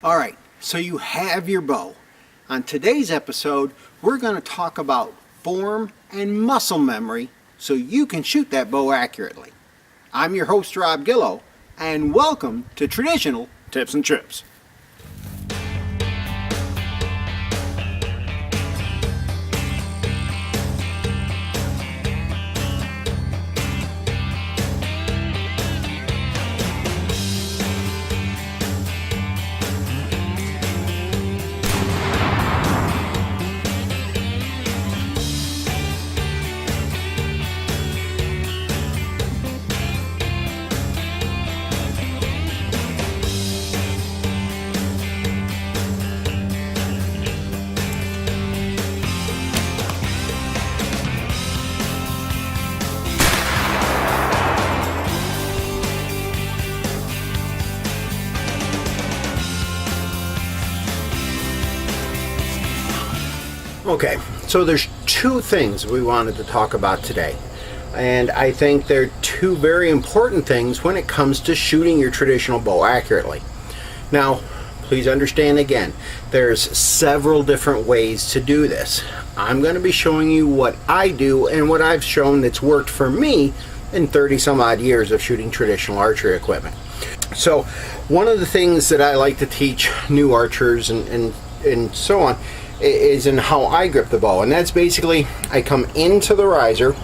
Alright, so you have your bow. On today's episode, we're going to talk about form and muscle memory so you can shoot that bow accurately. I'm your host, Rob Gillow, and welcome to Traditional Tips and Trips. Okay, so there's two things we wanted to talk about today, and I think they're two very important things when it comes to shooting your traditional bow accurately. Now, please understand again, there's several different ways to do this. I'm going to be showing you what I do and what I've shown that's worked for me in 30 some odd years of shooting traditional archery equipment. So one of the things that I like to teach new archers and so on is in how I grip the bow, and that's basically I come into the riser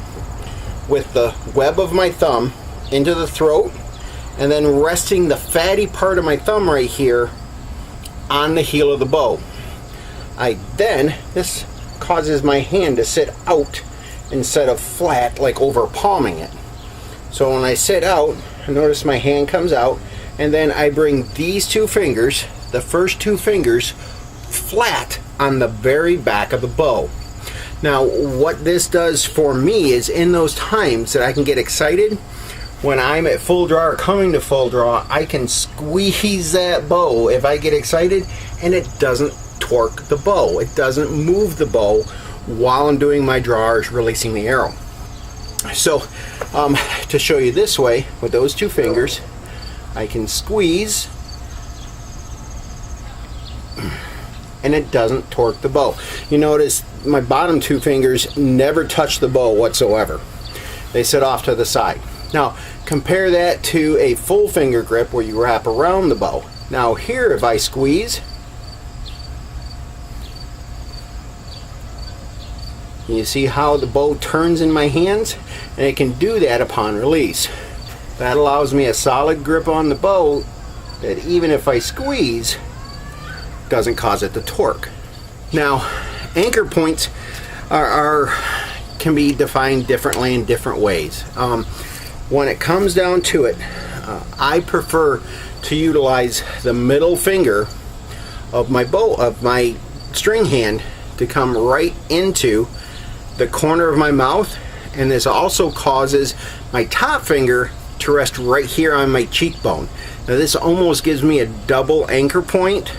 with the web of my thumb into the throat and then resting the fatty part of my thumb right here on the heel of the bow. This causes my hand to sit out instead of flat like over palming it. So when I sit out, notice my hand comes out, and then I bring these two fingers, the first two fingers, flat on the very back of the bow. Now what this does for me is in those times that I can get excited, when I'm at full draw or coming to full draw, I can squeeze that bow if I get excited, and it doesn't torque the bow. It doesn't move the bow while I'm doing my draw or releasing the arrow. So to show you this way, with those two fingers, I can squeeze and it doesn't torque the bow. You notice my bottom two fingers never touch the bow whatsoever. They sit off to the side. Now compare that to a full finger grip where you wrap around the bow. Now here, if I squeeze, you see how the bow turns in my hands, and it can do that upon release. That allows me a solid grip on the bow that even if I squeeze, doesn't cause it to torque. Now, anchor points can be defined differently in different ways. When it comes down to it, I prefer to utilize the middle finger of my string hand to come right into the corner of my mouth, and this also causes my top finger to rest right here on my cheekbone. Now this almost gives me a double anchor point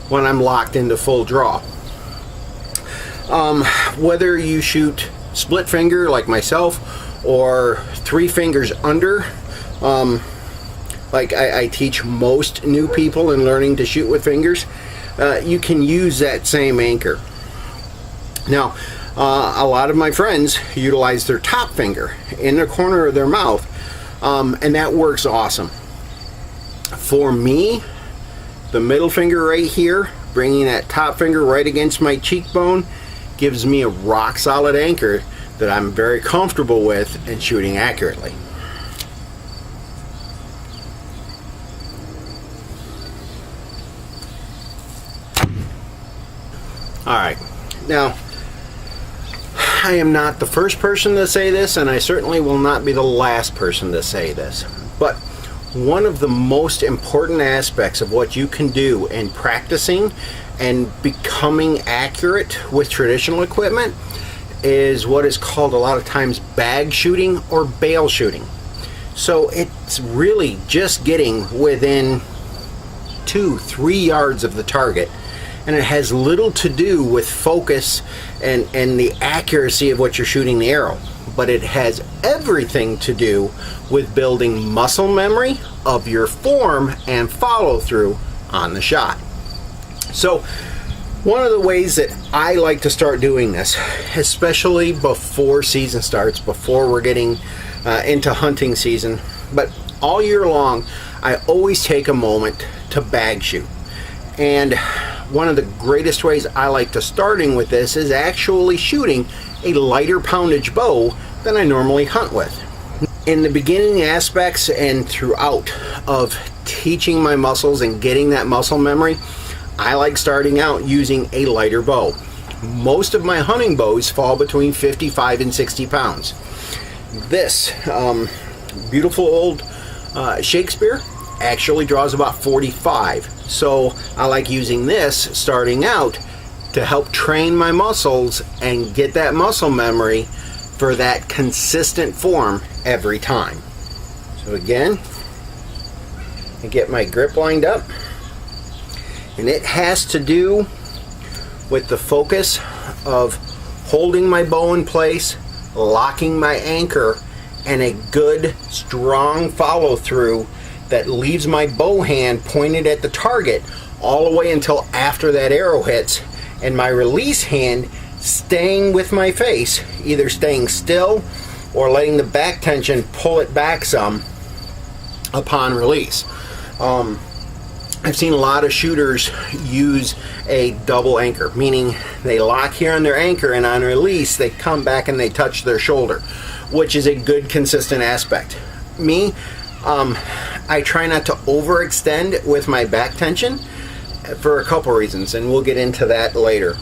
when I'm locked into full draw. Whether you shoot split finger like myself or three fingers under, like I teach most new people in learning to shoot with fingers, you can use that same anchor. Now a lot of my friends utilize their top finger in the corner of their mouth, and that works awesome. For me, the middle finger right here, bringing that top finger right against my cheekbone, gives me a rock solid anchor that I'm very comfortable with and shooting accurately. Alright, now I am not the first person to say this, and I certainly will not be the last person to say this, but one of the most important aspects of what you can do in practicing and becoming accurate with traditional equipment is what is called a lot of times bag shooting or bail shooting. So it's really just getting within 2-3 yards of the target, and it has little to do with focus and the accuracy of what you're shooting the arrow, but it has everything to do with building muscle memory of your form and follow through on the shot. So one of the ways that I like to start doing this, especially before season starts, before we're getting into hunting season, but all year long, I always take a moment to bag shoot. And one of the greatest ways I like to starting with this is actually shooting a lighter poundage bow than I normally hunt with. In the beginning aspects and throughout of teaching my muscles and getting that muscle memory, I like starting out using a lighter bow. Most of my hunting bows fall between 55 and 60 pounds. This beautiful old Shakespeare actually draws about 45. So I like using this starting out to help train my muscles and get that muscle memory for that consistent form every time. So again, I get my grip lined up, and it has to do with the focus of holding my bow in place, locking my anchor, and a good strong follow through that leaves my bow hand pointed at the target all the way until after that arrow hits, and my release hand staying with my face, either staying still or letting the back tension pull it back some upon release. I've seen a lot of shooters use a double anchor, meaning they lock here on their anchor, and on release they come back and they touch their shoulder, which is a good consistent aspect. Me, I try not to overextend with my back tension for a couple reasons, and we'll get into that later.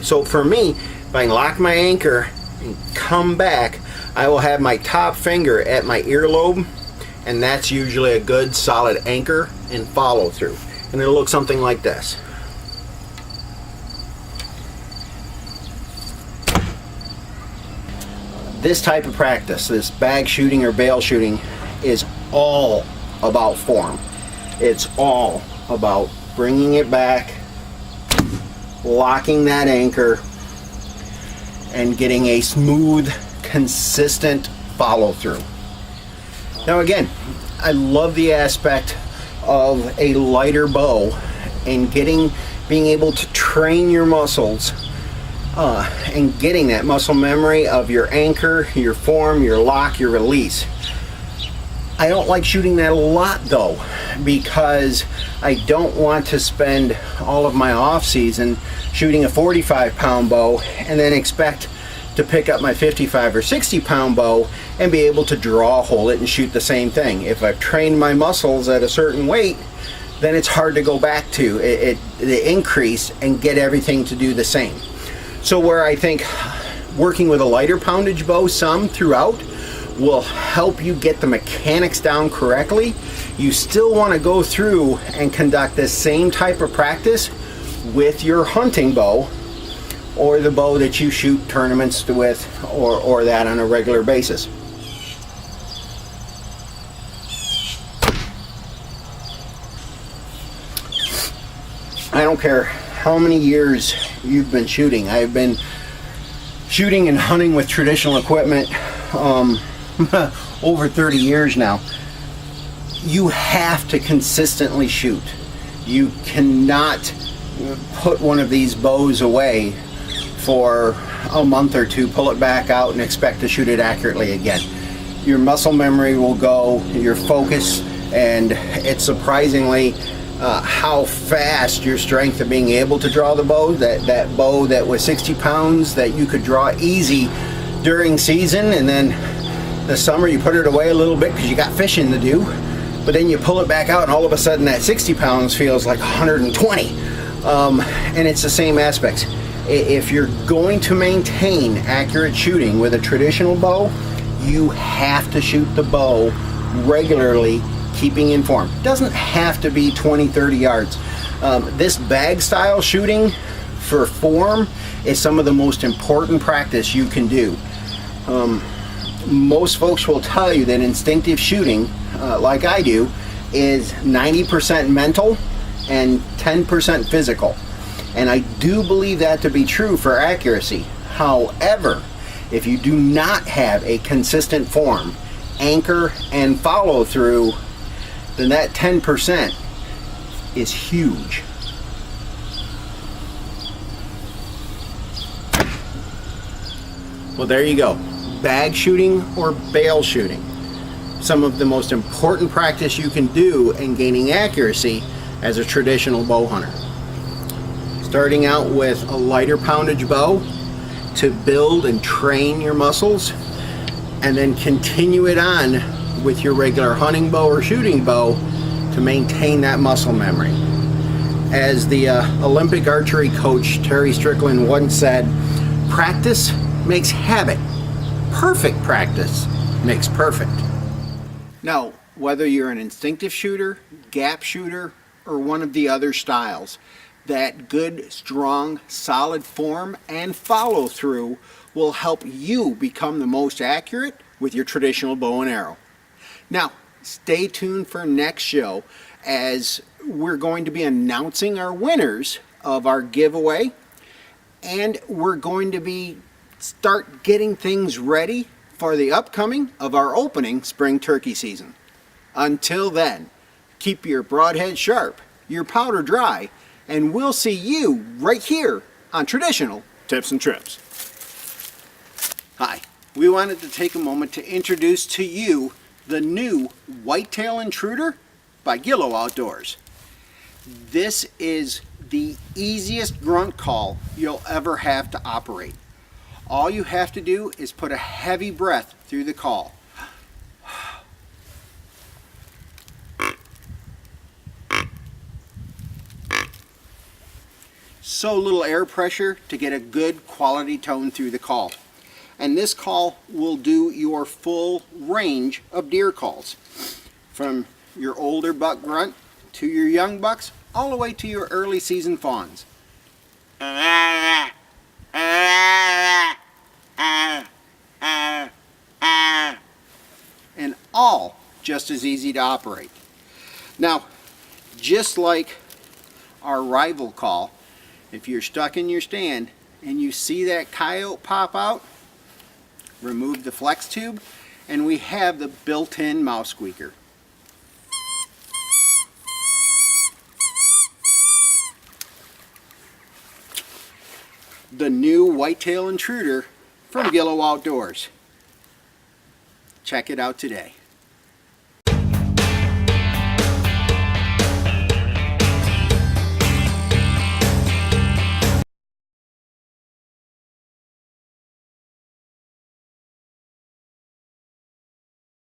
So for me, if I lock my anchor and come back, I will have my top finger at my earlobe, and that's usually a good solid anchor and follow through. And it'll look something like this. This type of practice, this bag shooting or bail shooting, is all about form. It's all about bringing it back, locking that anchor, and getting a smooth, consistent follow through. Now again, I love the aspect of a lighter bow and being able to train your muscles and getting that muscle memory of your anchor, your form, your lock, your release. I don't like shooting that a lot though, because I don't want to spend all of my off season shooting a 45-pound bow and then expect to pick up my 55 or 60-pound bow and be able to draw, hold it, and shoot the same thing. If I've trained my muscles at a certain weight, then it's hard to go back to the increase and get everything to do the same. So where I think working with a lighter poundage bow some throughout will help you get the mechanics down correctly, you still want to go through and conduct this same type of practice with your hunting bow or the bow that you shoot tournaments with, or that on a regular basis. I don't care how many years you've been shooting. I've been shooting and hunting with traditional equipment over 30 years now. You have to consistently shoot. You cannot put one of these bows away for a month or two, pull it back out, and expect to shoot it accurately again. Your muscle memory will go, your focus, and it's surprisingly how fast your strength of being able to draw the bow, that bow that was 60 pounds that you could draw easy during season, and then the summer you put it away a little bit because you got fishing to do, but then you pull it back out and all of a sudden that 60 pounds feels like 120. And it's the same aspects. If you're going to maintain accurate shooting with a traditional bow, you have to shoot the bow regularly, keeping in form. It doesn't have to be 20-30 yards. This bag style shooting for form is some of the most important practice you can do. Most folks will tell you that instinctive shooting, like I do, is 90% mental and 10% physical. And I do believe that to be true for accuracy. However, if you do not have a consistent form, anchor, and follow through, then that 10% is huge. Well, there you go. Bag shooting or bail shooting. Some of the most important practice you can do in gaining accuracy as a traditional bow hunter. Starting out with a lighter poundage bow to build and train your muscles, and then continue it on with your regular hunting bow or shooting bow to maintain that muscle memory. As the Olympic archery coach Terry Strickland once said, practice makes habit. Perfect practice makes perfect. Now, whether you're an instinctive shooter, gap shooter, or one of the other styles, that good, strong, solid form and follow through will help you become the most accurate with your traditional bow and arrow. Now, stay tuned for next show, as we're going to be announcing our winners of our giveaway, and we're going to start getting things ready for the upcoming of our opening spring turkey season. Until then, keep your broadhead sharp, your powder dry, and we'll see you right here on Traditional Tips and Trips. Hi, we wanted to take a moment to introduce to you the new Whitetail Intruder by Gillow Outdoors. This is the easiest grunt call you'll ever have to operate. All you have to do is put a heavy breath through the call. So little air pressure to get a good quality tone through the call. And this call will do your full range of deer calls, from your older buck grunt to your young bucks, all the way to your early season fawns. And all just as easy to operate. Now, just like our rival call, if you're stuck in your stand and you see that coyote pop out, remove the flex tube, and we have the built-in mouse squeaker. The new Whitetail Intruder from Gillow Outdoors. Check it out today.